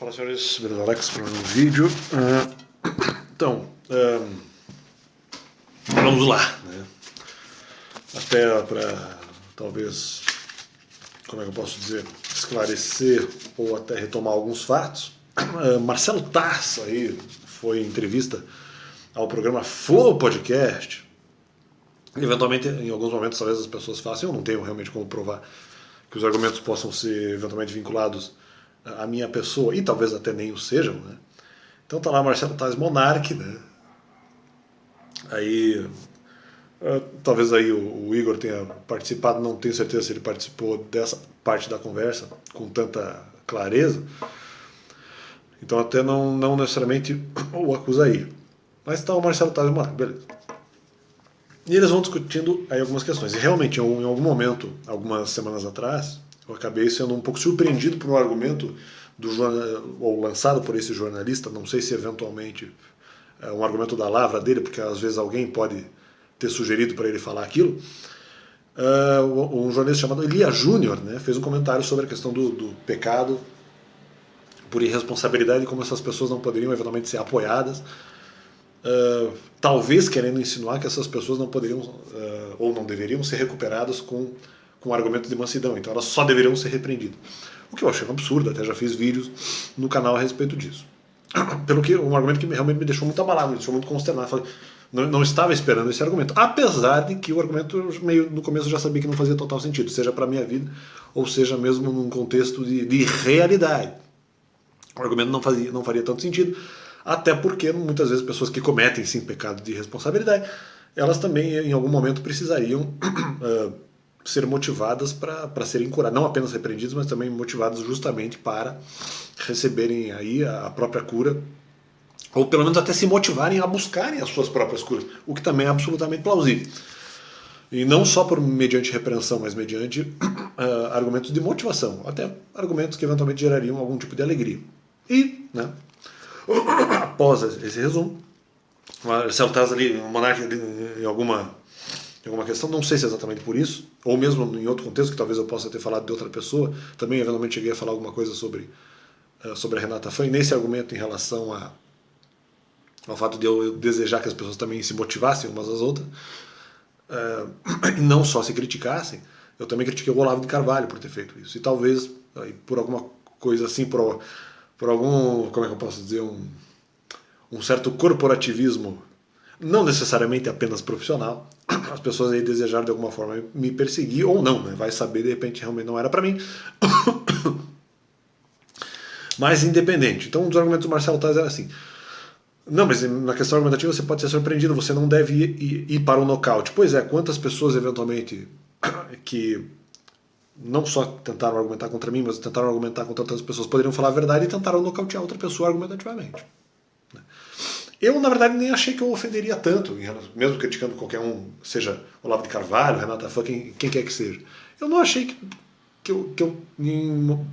Fala, senhores, beleza? Alex para um vídeo. Vamos lá, né? Até para talvez, como é que eu posso dizer, esclarecer ou até retomar alguns fatos. Marcelo Taz aí foi em entrevista ao programa Flow Podcast. Eventualmente, em alguns momentos, talvez as pessoas façam, eu não tenho realmente como provar que os argumentos possam ser eventualmente vinculados à minha pessoa, e talvez até nem o sejam, né? Então tá lá Marcelo Taz Monark, né? Aí, talvez aí o Igor tenha participado, não tenho certeza se ele participou dessa parte da conversa com tanta clareza, então até não necessariamente o acusaria. Mas tá o Marcelo Taz Monark, beleza. E eles vão discutindo aí algumas questões. E realmente, em algum momento, algumas semanas atrás, eu acabei sendo um pouco surpreendido por um argumento ou lançado por esse jornalista, não sei se eventualmente é um argumento da lavra dele, porque às vezes alguém pode ter sugerido para ele falar aquilo. Um jornalista chamado Elia Júnior, né, fez um comentário sobre a questão do pecado por irresponsabilidade e como essas pessoas não poderiam eventualmente ser apoiadas. Talvez querendo insinuar que essas pessoas não poderiam ou não deveriam ser recuperadas com argumento de mansidão, então elas só deveriam ser repreendidas. O que eu achei um absurdo, até já fiz vídeos no canal a respeito disso. Pelo que um argumento que realmente me deixou muito abalado, me deixou muito consternado. Falei, não estava esperando esse argumento, apesar de que o argumento meio no começo eu já sabia que não fazia total sentido, seja para a minha vida ou seja mesmo num contexto de realidade. O argumento não faria tanto sentido. Até porque muitas vezes pessoas que cometem sim pecado de irresponsabilidade, elas também em algum momento precisariam ser motivadas para serem curadas, não apenas repreendidas, mas também motivadas justamente para receberem aí a própria cura, ou pelo menos até se motivarem a buscarem as suas próprias curas, o que também é absolutamente plausível. E não só por mediante repreensão, mas mediante argumentos de motivação, até argumentos que eventualmente gerariam algum tipo de alegria. E, né, após esse resumo, Marcelo Taz ali, o Monark em alguma questão, não sei se é exatamente por isso, ou mesmo em outro contexto, que talvez eu possa ter falado de outra pessoa, também eventualmente cheguei a falar alguma coisa sobre a Renata Fã, e nesse argumento em relação ao fato de eu desejar que as pessoas também se motivassem umas às outras, e não só se criticassem, eu também critiquei o Olavo de Carvalho por ter feito isso, e talvez por alguma coisa assim, por algum, como é que eu posso dizer, um certo corporativismo, não necessariamente apenas profissional, as pessoas aí desejaram de alguma forma me perseguir, ou não, né? Vai saber, de repente realmente não era para mim. Mas independente. Então um dos argumentos do Marcelo Taz era assim, não, mas na questão argumentativa você pode ser surpreendido, você não deve ir para o nocaute. Pois é, quantas pessoas eventualmente que não só tentaram argumentar contra mim, mas tentaram argumentar contra outras pessoas, poderiam falar a verdade e tentaram nocautear outra pessoa argumentativamente. Eu, na verdade, nem achei que eu ofenderia tanto, mesmo criticando qualquer um, seja Olavo de Carvalho, Renata Fã, quem quer que seja. Eu não achei que eu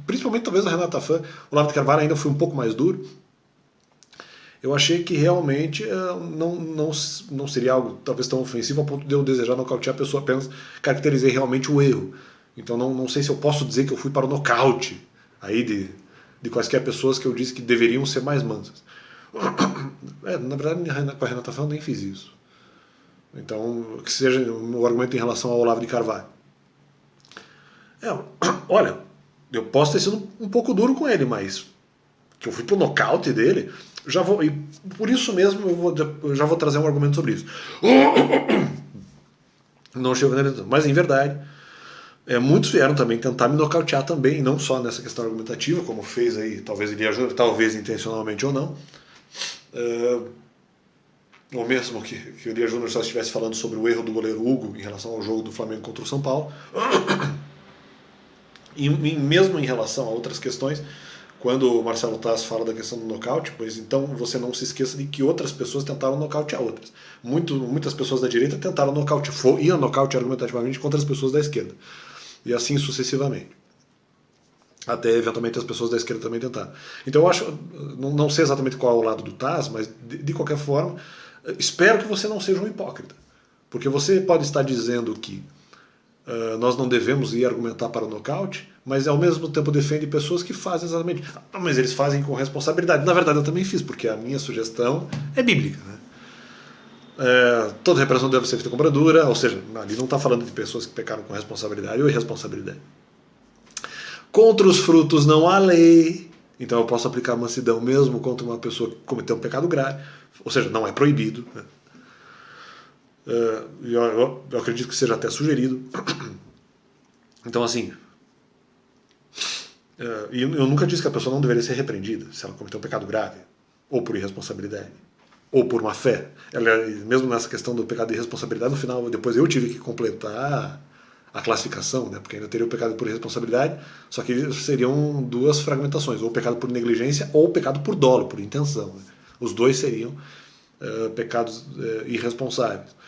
principalmente talvez a Renata Fã, o Olavo de Carvalho ainda foi um pouco mais duro. Eu achei que realmente não seria algo talvez tão ofensivo ao ponto de eu desejar nocautear a pessoa, apenas caracterizei realmente o erro. Então não sei se eu posso dizer que eu fui para o nocaute aí de quaisquer pessoas que eu disse que deveriam ser mais mansas. Na verdade, com a Renata Fã eu nem fiz isso. Então, que seja o argumento em relação ao Olavo de Carvalho. Olha, eu posso ter sido um pouco duro com ele, mas que eu fui pro nocaute dele, e por isso mesmo eu já vou trazer um argumento sobre isso. Não chego nele, mas em verdade, muitos vieram também tentar me nocautear também, não só nessa questão argumentativa, como fez aí, talvez ele ajude, talvez intencionalmente ou não. Ou mesmo que o Elia Júnior só estivesse falando sobre o erro do goleiro Hugo em relação ao jogo do Flamengo contra o São Paulo. E mesmo em relação a outras questões, quando o Marcelo Taz fala da questão do nocaute, pois então você não se esqueça de que outras pessoas tentaram nocautear outras. Muitas pessoas da direita tentaram iam nocaute argumentativamente contra as pessoas da esquerda. E assim sucessivamente. Até eventualmente as pessoas da esquerda também tentaram. Então eu acho, não sei exatamente qual é o lado do Taz, mas de qualquer forma, espero que você não seja um hipócrita. Porque você pode estar dizendo que nós não devemos ir argumentar para o nocaute, mas ao mesmo tempo defende pessoas que fazem exatamente. Mas eles fazem com responsabilidade. Na verdade, eu também fiz, porque a minha sugestão é bíblica. Né? Toda repressão deve ser feita com bravura, ou seja, ali não está falando de pessoas que pecaram com responsabilidade ou irresponsabilidade. Contra os frutos não há lei, então eu posso aplicar mansidão mesmo contra uma pessoa que cometeu um pecado grave, ou seja, não é proibido. Né? Eu acredito que seja até sugerido. Então, assim, eu nunca disse que a pessoa não deveria ser repreendida se ela cometeu um pecado grave, ou por irresponsabilidade, ou por má fé. Mesmo nessa questão do pecado de irresponsabilidade, no final, depois eu tive que completar a classificação, né, porque ainda teria o pecado por irresponsabilidade, só que seriam duas fragmentações, ou o pecado por negligência ou o pecado por dolo, por intenção. Né? Os dois seriam pecados irresponsáveis.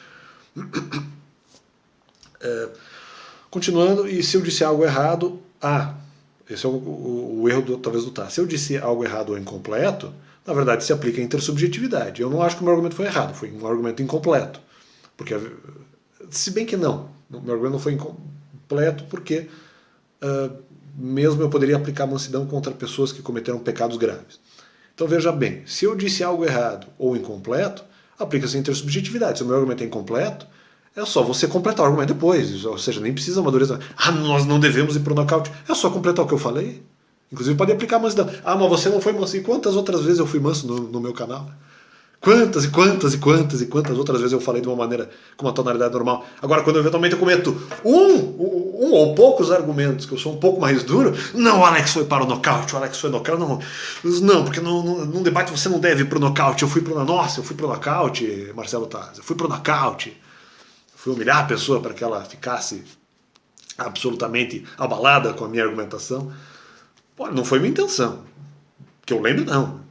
Continuando, e se eu disser algo errado, esse é o erro talvez do tá. Se eu disser algo errado ou incompleto, na verdade se aplica a intersubjetividade. Eu não acho que o meu argumento foi errado, foi um argumento incompleto. Porque, se bem que não, o meu argumento não foi incompleto porque mesmo eu poderia aplicar mansidão contra pessoas que cometeram pecados graves. Então veja bem, se eu disse algo errado ou incompleto, aplica-se a intersubjetividade. Se o meu argumento é incompleto, é só você completar o argumento depois. Ou seja, nem precisa amadurecer. Nós não devemos ir para o nocaute. É só completar o que eu falei. Inclusive pode aplicar mansidão. Mas você não foi manso. E quantas outras vezes eu fui manso no meu canal? Quantas outras vezes eu falei de uma maneira, com uma tonalidade normal. Agora, quando eventualmente eu cometo um ou poucos argumentos, que eu sou um pouco mais duro, não, o Alex foi para o nocaute, não, porque num debate você não deve ir para o nocaute, eu fui para o nocaute, Marcelo Taz, eu fui para o nocaute, fui humilhar a pessoa para que ela ficasse absolutamente abalada com a minha argumentação. Pô, não foi minha intenção, que eu lembro não.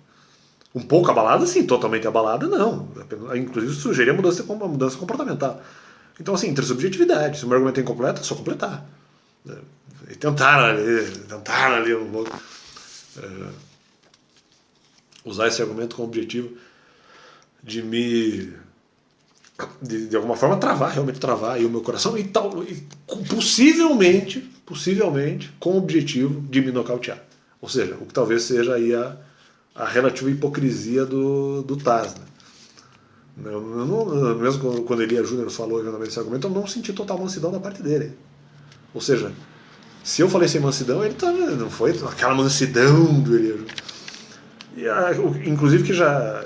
Um pouco abalada, sim, totalmente abalada, não. Inclusive, sugerir uma mudança comportamental. Então, assim, intersubjetividade. Se o meu argumento é incompleto, é só completar. E tentar ali usar esse argumento com o objetivo de alguma forma, realmente travar aí o meu coração e possivelmente, com o objetivo de me nocautear. Ou seja, o que talvez seja aí a relativa hipocrisia do Taz. Né? Mesmo quando Elias Júnior falou eventualmente esse argumento, eu não senti total mansidão da parte dele. Ou seja, se eu falei sem mansidão, ele não foi aquela mansidão do Elias Júnior. Inclusive que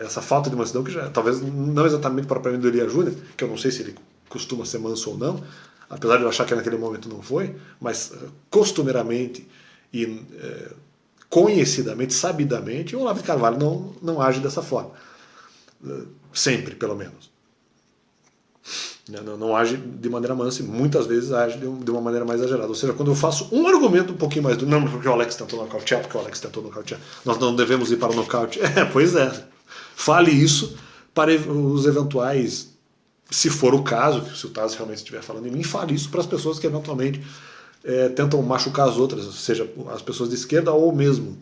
essa falta de mansidão, que já talvez não exatamente propriamente do Elias Júnior, que eu não sei se ele costuma ser manso ou não, apesar de eu achar que naquele momento não foi, mas costumeiramente e conhecidamente, sabidamente, o Olavo de Carvalho não age dessa forma. Sempre, pelo menos. Não age de maneira mansa e muitas vezes age de uma maneira mais exagerada. Ou seja, quando eu faço um argumento um pouquinho mais duro, não, porque o Alex tentou nocautear, nós não devemos ir para o nocaute. Pois é. Fale isso para os eventuais, se for o caso, se o Taz realmente estiver falando em mim, fale isso para as pessoas que eventualmente tentam machucar as outras, seja as pessoas de esquerda ou mesmo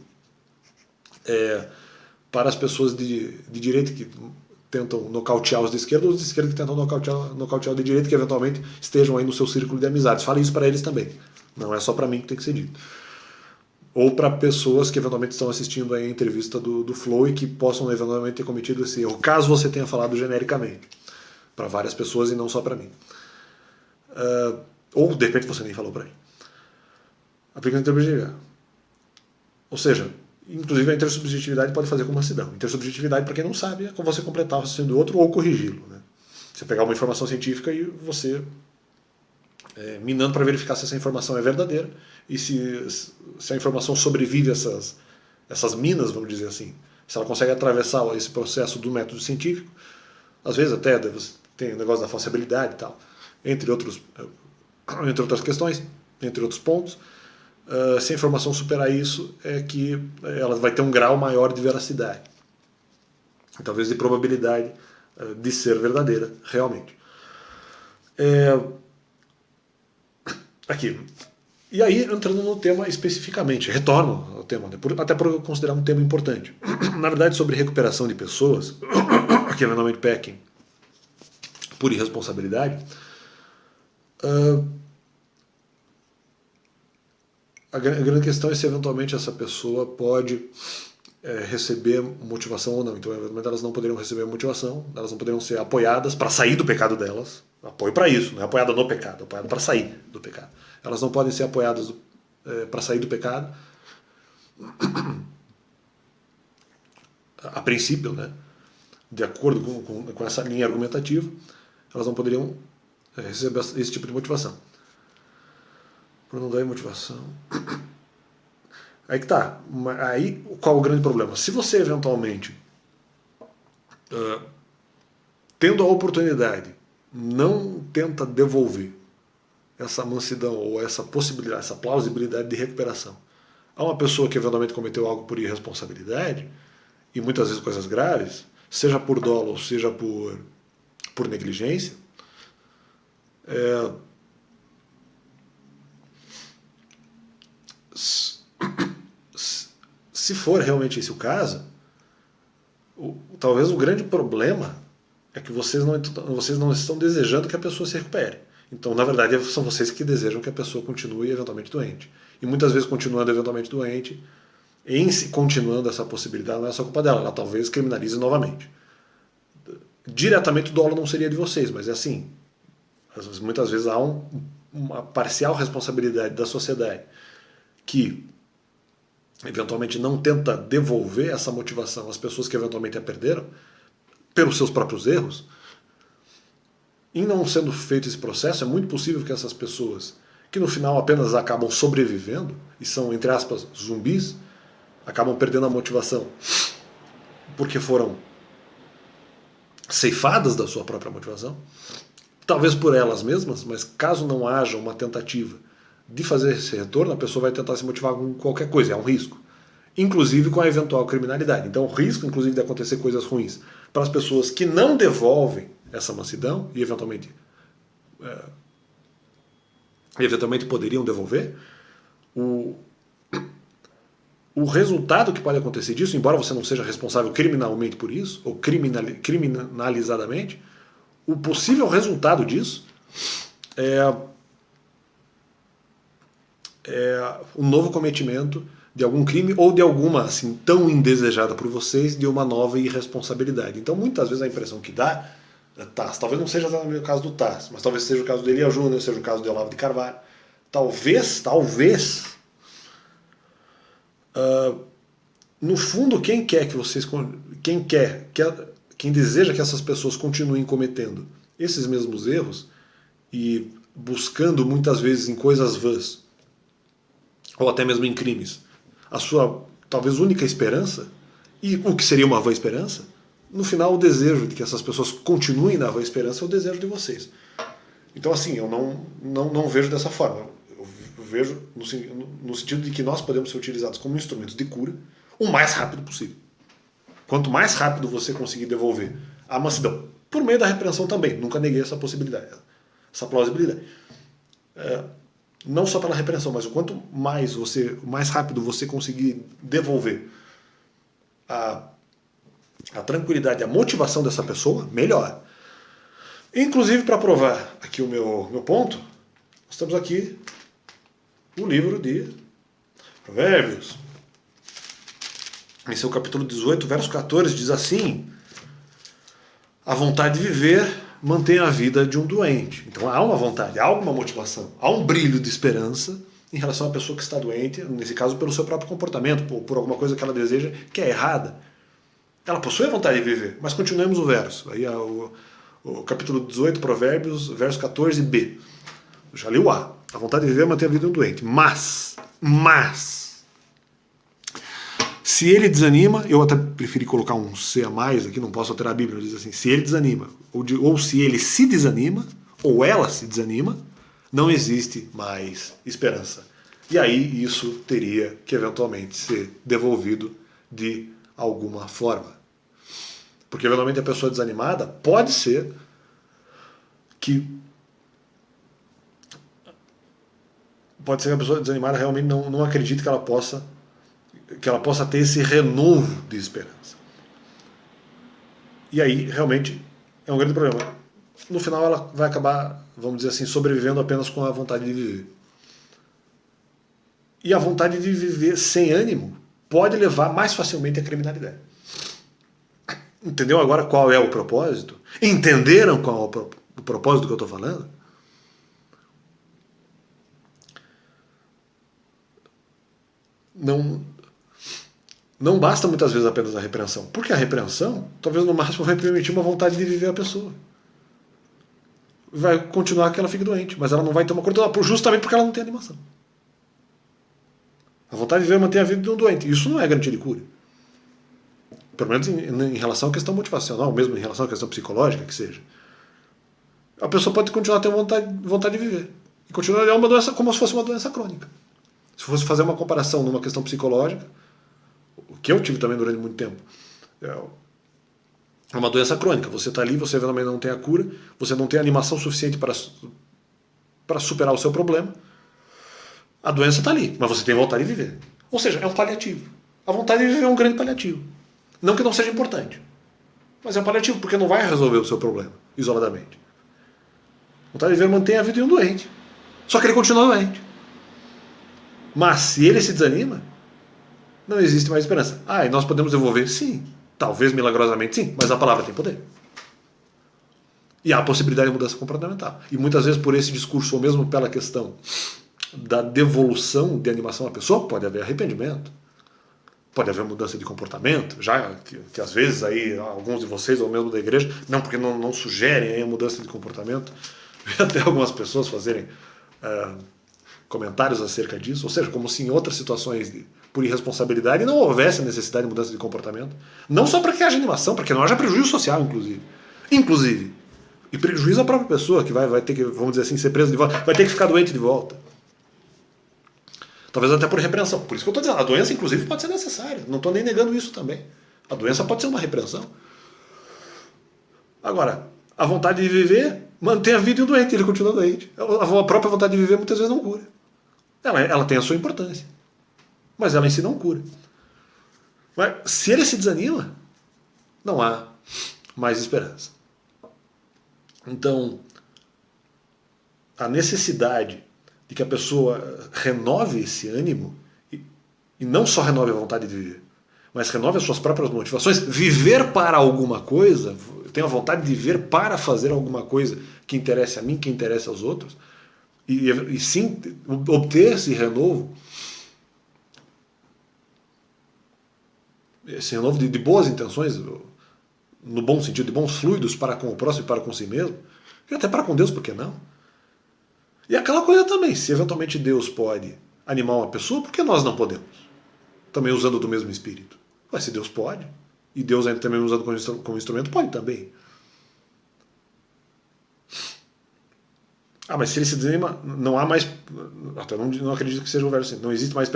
para as pessoas de direita que tentam nocautear os de esquerda, ou os de esquerda que tentam nocautear os de direita, que eventualmente estejam aí no seu círculo de amizades. Fale isso para eles também. Não é só para mim que tem que ser dito. Ou para pessoas que eventualmente estão assistindo aí a entrevista do Flow e que possam eventualmente ter cometido esse erro, caso você tenha falado genericamente. Para várias pessoas e não só para mim. Ou, de repente, você nem falou para mim. Aplicando intersubjetividade. Ou seja, inclusive a intersubjetividade pode fazer com mansidão. Intersubjetividade, para quem não sabe, é como você completar o raciocínio do outro ou corrigi-lo. Né? Você pegar uma informação científica e você minando para verificar se essa informação é verdadeira e se a informação sobrevive a essas minas, vamos dizer assim. Se ela consegue atravessar esse processo do método científico, às vezes até tem o negócio da falsibilidade e tal, entre outras questões, entre outros pontos. Se a informação superar isso, é que ela vai ter um grau maior de veracidade, talvez de probabilidade de ser verdadeira realmente. Aqui. E aí, entrando no tema especificamente, retorno ao tema, até por eu considerar um tema importante. Na verdade, sobre recuperação de pessoas que eventualmente pequem por irresponsabilidade, a grande questão é se eventualmente essa pessoa pode receber motivação ou não. Então, eventualmente, elas não poderiam receber motivação, elas não poderiam ser apoiadas para sair do pecado delas. Apoio para isso, não é apoiada no pecado, é apoiada para sair do pecado. Elas não podem ser apoiadas para sair do pecado, a princípio, né? De acordo com essa linha argumentativa, elas não poderiam receber esse tipo de motivação. Por não dar motivação. Aí que tá. Aí qual o grande problema? Se você eventualmente, tendo a oportunidade, não tenta devolver essa mansidão ou essa possibilidade, essa plausibilidade de recuperação a uma pessoa que eventualmente cometeu algo por irresponsabilidade, e muitas vezes coisas graves, seja por dolo ou seja por negligência, se for realmente esse o caso, talvez o grande problema é que vocês não estão desejando que a pessoa se recupere. Então, na verdade, são vocês que desejam que a pessoa continue eventualmente doente. E muitas vezes, continuando eventualmente doente, em se continuando essa possibilidade, não é só culpa dela, ela talvez criminalize novamente. Diretamente o dolo não seria de vocês, mas é assim. Muitas vezes há uma parcial responsabilidade da sociedade que eventualmente não tenta devolver essa motivação às pessoas que eventualmente a perderam pelos seus próprios erros. Em não sendo feito esse processo, é muito possível que essas pessoas, que no final apenas acabam sobrevivendo e são, entre aspas, zumbis, acabam perdendo a motivação porque foram ceifadas da sua própria motivação, talvez por elas mesmas, mas caso não haja uma tentativa de fazer esse retorno, a pessoa vai tentar se motivar com qualquer coisa, é um risco. Inclusive com a eventual criminalidade. Então, o risco, inclusive, de acontecer coisas ruins para as pessoas que não devolvem essa mansidão e eventualmente poderiam devolver, o resultado que pode acontecer disso, embora você não seja responsável criminalmente por isso, ou criminalizadamente, o possível resultado disso é um novo cometimento de algum crime ou de alguma, assim, tão indesejada por vocês, de uma nova irresponsabilidade. Então, muitas vezes a impressão que dá, Tass, talvez não seja o caso do Tass, mas talvez seja o caso do Elia Júnior, seja o caso de Olavo de Carvalho, talvez, no fundo, quem deseja que essas pessoas continuem cometendo esses mesmos erros e buscando muitas vezes em coisas vãs, ou até mesmo em crimes, a sua talvez única esperança, e o que seria uma vã esperança, no final o desejo de que essas pessoas continuem na vã esperança é o desejo de vocês. Então, assim, eu não vejo dessa forma. Eu vejo no sentido de que nós podemos ser utilizados como instrumentos de cura o mais rápido possível. Quanto mais rápido você conseguir devolver a mansidão, por meio da repreensão também, nunca neguei essa possibilidade, essa plausibilidade. Não só pela repreensão, mas o quanto mais rápido você conseguir devolver a tranquilidade, a motivação dessa pessoa, melhor. Inclusive, para provar aqui o meu ponto, nós temos aqui o livro de Provérbios. Em seu capítulo 18, verso 14, diz assim: a vontade de viver mantém a vida de um doente. Então há uma vontade, há alguma motivação, há um brilho de esperança em relação à pessoa que está doente, nesse caso pelo seu próprio comportamento, por alguma coisa que ela deseja que é errada. Ela possui a vontade de viver, mas continuemos o verso. Aí o capítulo 18, Provérbios, verso 14b. Eu já li o A. A vontade de viver mantém a vida de um doente. Mas, se ele desanima, eu até preferi colocar um C a mais aqui, não posso alterar a Bíblia, diz assim, se ele desanima, ou se ele se desanima, ou ela se desanima, não existe mais esperança. E aí isso teria que eventualmente ser devolvido de alguma forma. Porque eventualmente a pessoa desanimada pode ser que a pessoa desanimada realmente não acredite que ela possa ter esse renovo de esperança. E aí, realmente, é um grande problema. No final, ela vai acabar, vamos dizer assim, sobrevivendo apenas com a vontade de viver. E a vontade de viver sem ânimo pode levar mais facilmente à criminalidade. Entendeu agora qual é o propósito? Entenderam qual é o propósito que eu estou falando? Não basta muitas vezes apenas a repreensão. Porque a repreensão, talvez no máximo, vai permitir uma vontade de viver a pessoa. Vai continuar que ela fique doente, mas ela não vai ter uma cura justamente porque ela não tem animação. A vontade de viver manter a vida de um doente. Isso não é garantia de cura. Pelo menos em relação à questão motivacional, mesmo em relação à questão psicológica, que seja. A pessoa pode continuar a ter vontade de viver. E continuar uma doença como se fosse uma doença crônica. Se fosse fazer uma comparação numa questão psicológica, o que eu tive também durante muito tempo, é uma doença crônica. Você está ali, você eventualmente não tem a cura, você não tem animação suficiente para superar o seu problema. A doença está ali, mas você tem vontade de viver. Ou seja, é um paliativo. A vontade de viver é um grande paliativo. Não que não seja importante, mas é um paliativo, porque não vai resolver o seu problema, isoladamente. A vontade de viver mantém a vida de um doente. Só que ele continua doente. Mas se ele se desanima, não existe mais esperança. E nós podemos evolver? Sim. Talvez milagrosamente sim, mas a palavra tem poder. E há a possibilidade de mudança comportamental. E muitas vezes por esse discurso, ou mesmo pela questão da devolução de animação à pessoa, pode haver arrependimento. Pode haver mudança de comportamento, já que às vezes aí alguns de vocês, ou mesmo da igreja, não, porque não sugerem aí a mudança de comportamento, até algumas pessoas fazerem comentários acerca disso, ou seja, como se em outras situações por irresponsabilidade não houvesse a necessidade de mudança de comportamento. Não só para que haja animação, para que não haja prejuízo social, inclusive. E prejuízo à própria pessoa, que vai ter que, vamos dizer assim, ser presa de volta, vai ter que ficar doente de volta. Talvez até por repreensão. Por isso que eu estou dizendo, a doença, inclusive, pode ser necessária. Não estou nem negando isso também. A doença pode ser uma repreensão. Agora, a vontade de viver mantém a vida e o doente, ele continua doente. A própria vontade de viver muitas vezes não cura. Ela tem a sua importância. Mas ela em si não cura. Mas se ele se desanima, não há mais esperança. Então, a necessidade de que a pessoa renove esse ânimo, e não só renove a vontade de viver, mas renove as suas próprias motivações, viver para alguma coisa, eu tenho a vontade de viver para fazer alguma coisa que interesse a mim, que interesse aos outros, e sim obter esse renovo de boas intenções, no bom sentido, de bons fluidos para com o próximo e para com si mesmo, e até para com Deus, por que não? E aquela coisa também, se eventualmente Deus pode animar uma pessoa, por que nós não podemos? Também usando do mesmo espírito. Mas se Deus pode, e Deus ainda também usando como instrumento, pode também. Mas se ele se desanima, não há mais... Até não acredito que seja o verso assim. Não existe mais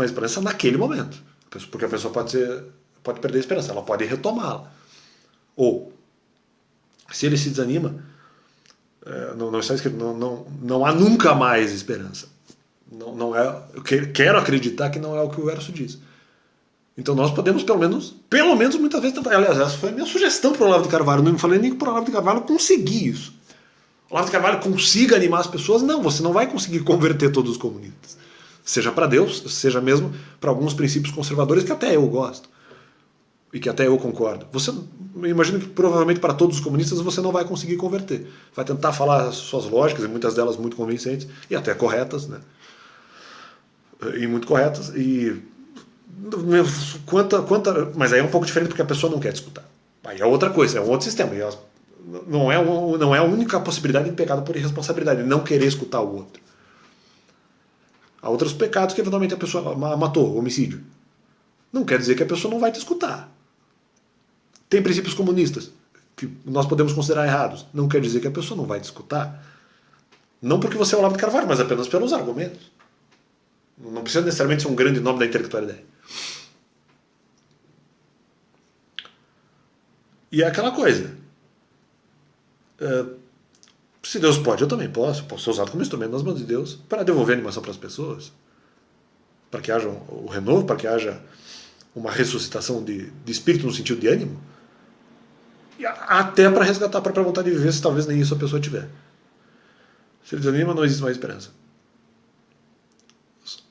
esperança naquele momento. Porque a pessoa pode perder a esperança, ela pode retomá-la. Ou, se ele se desanima, não está escrito, não há nunca mais esperança. Não é, eu quero acreditar que não é o que o verso diz. Então nós podemos, pelo menos muitas vezes tentar. Aliás, essa foi a minha sugestão para o Olavo de Carvalho. Não me falei nem para o Olavo de Carvalho conseguir isso. O Olavo de Carvalho consiga animar as pessoas. Não, você não vai conseguir converter todos os comunistas. Seja para Deus, seja mesmo para alguns princípios conservadores que até eu gosto. E que até eu concordo. Você, imagino que provavelmente para todos os comunistas você não vai conseguir converter. Vai tentar falar suas lógicas, e muitas delas muito convincentes, e até corretas, né? E muito corretas. Mas aí é um pouco diferente porque a pessoa não quer disputar. Aí é outra coisa, é um outro sistema. E não é a única possibilidade de pecado por irresponsabilidade, não querer escutar o outro. Há outros pecados que eventualmente a pessoa matou, homicídio. Não quer dizer que a pessoa não vai te escutar. Tem princípios comunistas que nós podemos considerar errados. Não quer dizer que a pessoa não vai te escutar. Não porque você é o Olavo de Carvalho, mas apenas pelos argumentos. Não precisa necessariamente ser um grande nome da intelectualidade. E é aquela coisa. Se Deus pode, eu também posso. Posso ser usado como instrumento nas mãos de Deus para devolver animação para as pessoas. Para que haja o renovo, para que haja uma ressuscitação de espírito no sentido de ânimo. E até para resgatar a própria vontade de viver, se talvez nem isso a pessoa tiver. Se ele desanima, não existe mais esperança.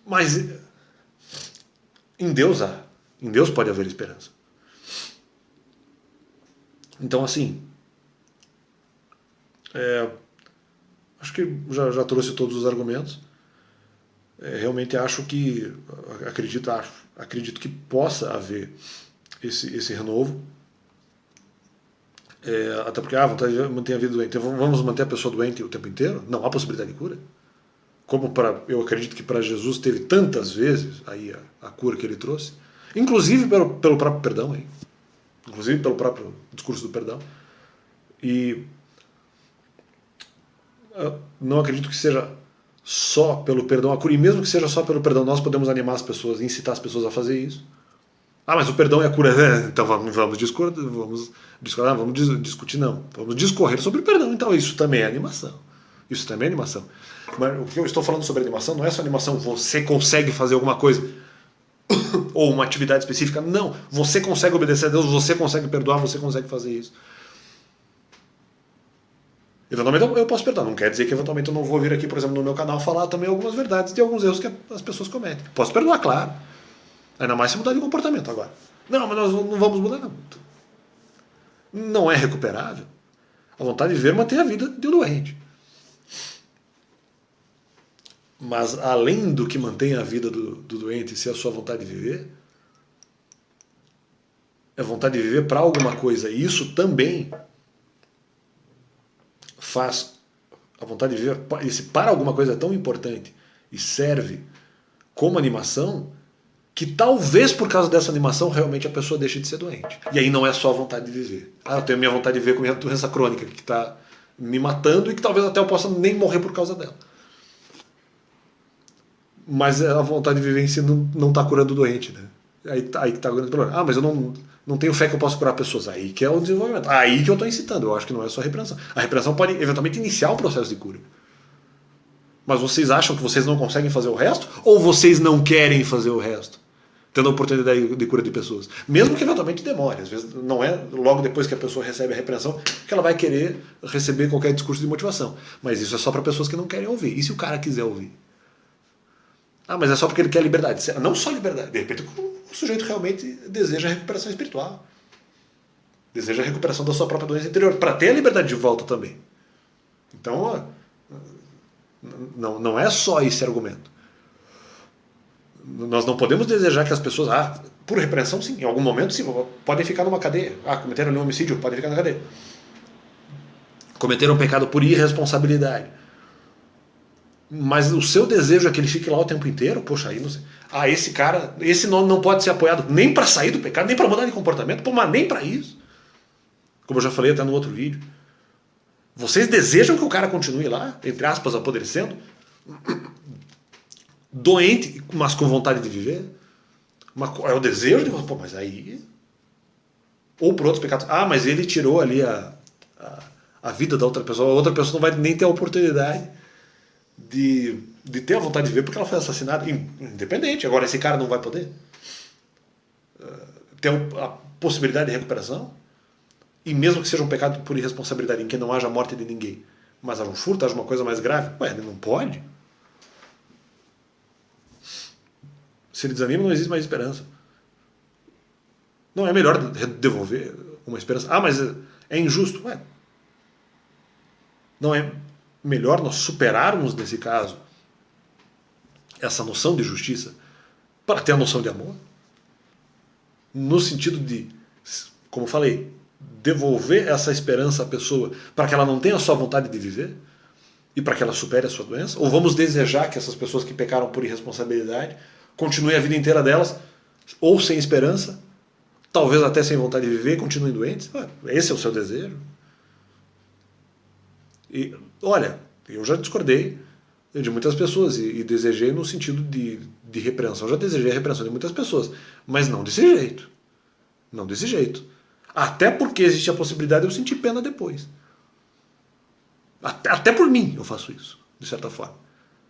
Mas Em Deus há. Em Deus pode haver esperança. Então, assim, acho que já trouxe todos os argumentos. Realmente acho que, acredito que possa haver esse renovo. Até porque, vontade de manter a vida doente. Então, vamos manter a pessoa doente o tempo inteiro? Não há possibilidade de cura. Como eu acredito que para Jesus teve tantas vezes aí a cura que ele trouxe, inclusive pelo próprio perdão, hein? Inclusive pelo próprio discurso do perdão. E não acredito que seja só pelo perdão a cura, e mesmo que seja só pelo perdão, nós podemos animar as pessoas, incitar as pessoas a fazer isso. Mas o perdão é a cura. Então vamos discordar, vamos discutir, não. Vamos discorrer sobre o perdão. Então isso também é animação. Isso também é animação. Mas o que eu estou falando sobre animação não é só animação, você consegue fazer alguma coisa ou uma atividade específica. Não, você consegue obedecer a Deus, você consegue perdoar, você consegue fazer isso. Eventualmente eu posso perdoar, não quer dizer que eventualmente eu não vou vir aqui, por exemplo, no meu canal falar também algumas verdades de alguns erros que as pessoas cometem. Posso perdoar, claro. Ainda mais se mudar de comportamento agora. Não, mas nós não vamos mudar, não. Não é recuperável. A vontade de viver mantém a vida de um doente. Mas além do que mantém a vida do doente ser a sua vontade de viver, é vontade de viver para alguma coisa. E isso também faz a vontade de viver, esse para alguma coisa é tão importante e serve como animação, que talvez por causa dessa animação realmente a pessoa deixe de ser doente. E aí não é só a vontade de viver. Eu tenho a minha vontade de viver com minha doença crônica que está me matando e que talvez até eu possa nem morrer por causa dela. Mas a vontade de viver em si não está curando o doente, né? Aí que está o grande problema. Mas eu não tenho fé que eu possa curar pessoas. Aí que é o desenvolvimento. Aí que eu estou incitando. Eu acho que não é só a repreensão. A repreensão pode eventualmente iniciar o processo de cura. Mas vocês acham que vocês não conseguem fazer o resto? Ou vocês não querem fazer o resto? Tendo a oportunidade de cura de pessoas. Mesmo que eventualmente demore. Às vezes não é logo depois que a pessoa recebe a repreensão que ela vai querer receber qualquer discurso de motivação. Mas isso é só para pessoas que não querem ouvir. E se o cara quiser ouvir? Mas é só porque ele quer liberdade. Não só liberdade. De repente o sujeito realmente deseja a recuperação espiritual. Deseja a recuperação da sua própria doença interior. Para ter a liberdade de volta também. Então, não é só esse argumento. Nós não podemos desejar que as pessoas, por repreensão, sim, em algum momento, sim, podem ficar numa cadeia. Cometeram um homicídio, podem ficar na cadeia. Cometeram um pecado por irresponsabilidade. Mas o seu desejo é que ele fique lá o tempo inteiro? Poxa, aí não sei. Esse cara, esse não pode ser apoiado nem para sair do pecado, nem para mudar de comportamento, mas nem para isso. Como eu já falei até no outro vídeo. Vocês desejam que o cara continue lá, entre aspas, apodrecendo? Doente, mas com vontade de viver? É o desejo de... mas aí... Ou por outros pecados. Mas ele tirou ali a vida da outra pessoa. A outra pessoa não vai nem ter a oportunidade de ter a vontade de viver porque ela foi assassinada. Independente. Agora esse cara não vai poder ter a possibilidade de recuperação. E mesmo que seja um pecado por irresponsabilidade, em que não haja morte de ninguém, mas haja um furto, haja uma coisa mais grave, ele não pode. Se ele desanima, não existe mais esperança. Não é melhor devolver uma esperança? Mas é injusto. Não é melhor nós superarmos, nesse caso, essa noção de justiça para ter a noção de amor? No sentido de, como eu falei, devolver essa esperança à pessoa para que ela não tenha só vontade de viver e para que ela supere a sua doença? Ou vamos desejar que essas pessoas que pecaram por irresponsabilidade continuem a vida inteira delas, ou sem esperança, talvez até sem vontade de viver, continuem doentes? Esse é o seu desejo? E, olha, eu já discordei de muitas pessoas e desejei no sentido de repreensão. Eu já desejei a repreensão de muitas pessoas, mas não desse jeito. Não desse jeito. Até porque existe a possibilidade de eu sentir pena depois. Até por mim eu faço isso, de certa forma.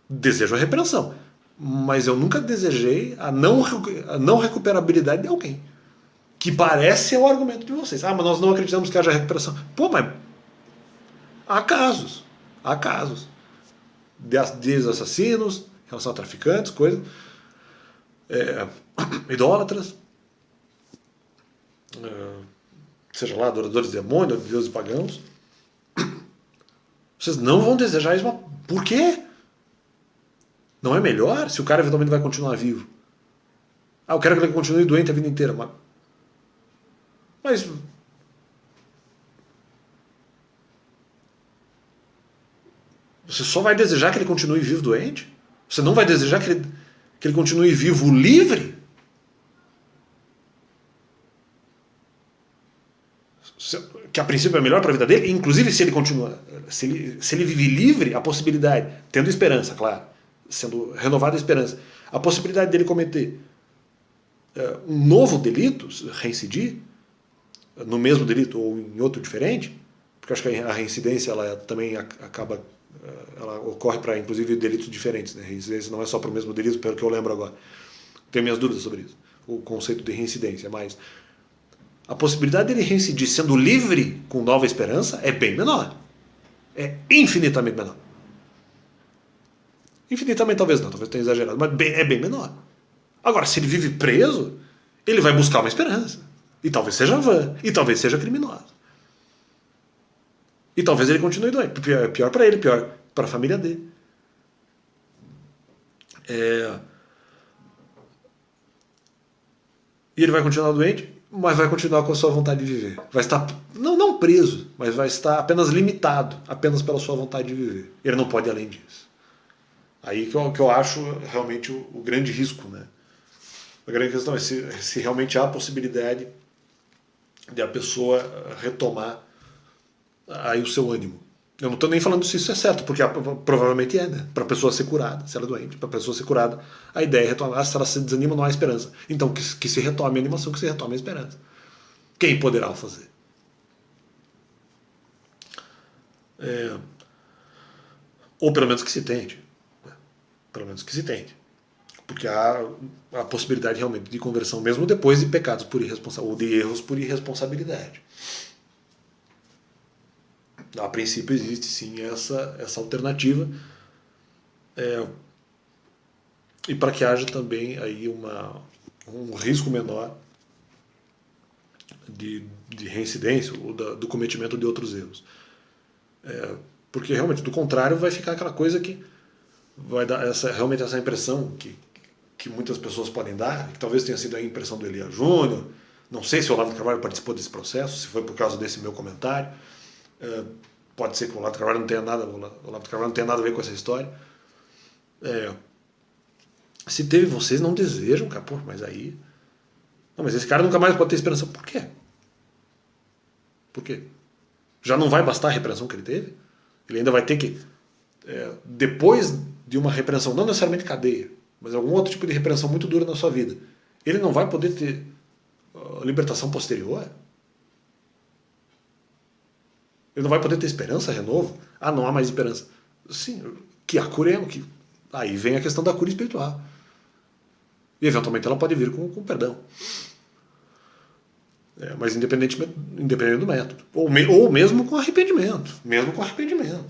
Desejo a repreensão, mas eu nunca desejei a não recuperabilidade de alguém. Que parece ser o argumento de vocês. Mas nós não acreditamos que haja recuperação. Mas há casos. Há casos. De assassinos, em relação a traficantes, coisas. idólatras, seja lá, adoradores de demônios, de deuses pagãos. Vocês não vão desejar isso. Por quê? Não é melhor se o cara eventualmente vai continuar vivo? Eu quero que ele continue doente a vida inteira. Mas você só vai desejar que ele continue vivo doente? Você não vai desejar que ele continue vivo livre? Que a princípio é melhor para a vida dele, inclusive se ele continua, se ele vive livre, a possibilidade, tendo esperança, claro, sendo renovada a esperança, a possibilidade dele cometer um novo delito, reincidir, no mesmo delito ou em outro diferente, porque acho que a reincidência ela também acaba, ela ocorre para inclusive delitos diferentes, né? Reincidência não é só para o mesmo delito, pelo que eu lembro agora. Tenho minhas dúvidas sobre isso, o conceito de reincidência, mas a possibilidade dele reincidir sendo livre com nova esperança é bem menor. É infinitamente menor. Infinitamente talvez não, talvez tenha exagerado, mas é bem menor. Agora, se ele vive preso, ele vai buscar uma esperança. E talvez seja vã, e talvez seja criminosa. E talvez ele continue doente. Pior para ele, pior para a família dele. E ele vai continuar doente, mas vai continuar com a sua vontade de viver. Vai estar, não preso, mas vai estar apenas limitado, apenas pela sua vontade de viver. Ele não pode ir além disso. Aí que eu acho realmente o grande risco, né? A grande questão é se realmente há a possibilidade de a pessoa retomar aí o seu ânimo. Eu não estou nem falando se isso é certo, porque provavelmente é, né? Para a pessoa ser curada, se ela é doente, para a pessoa ser curada, a ideia é retomar. Se ela se desanima, não há esperança. Então, que se retome a animação, que se retome a esperança. Quem poderá o fazer? Ou pelo menos que se tente. Pelo menos que se tente. Porque há a possibilidade realmente de conversão, mesmo depois de pecados por irresponsabilidade, ou de erros por irresponsabilidade. A princípio existe sim essa alternativa. E para que haja também aí um risco menor de reincidência ou do cometimento de outros erros. Porque realmente, do contrário, vai ficar aquela coisa que vai dar realmente essa impressão que muitas pessoas podem dar, que talvez tenha sido a impressão do Elia Júnior. Não sei se o Olavo de Carvalho participou desse processo, se foi por causa desse meu comentário. Pode ser que o Olavo de Carvalho não tenha nada, a ver com essa história. Se teve, vocês não desejam, cara, pô, mas aí... Não, mas esse cara nunca mais pode ter esperança. Por quê? Por quê? Já não vai bastar a repreensão que ele teve? Ele ainda vai ter que, depois de uma repreensão, não necessariamente cadeia, mas algum outro tipo de repreensão muito dura na sua vida, ele não vai poder ter libertação posterior? Ele não vai poder ter esperança, renovo? Não há mais esperança. Sim, que a cura que aí vem a questão da cura espiritual. E eventualmente ela pode vir com perdão. Mas independente do método. Ou mesmo com arrependimento. Mesmo com arrependimento.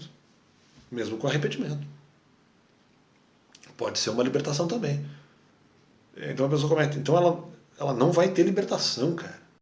Pode ser uma libertação também. Então a pessoa comete. Então ela não vai ter libertação, cara.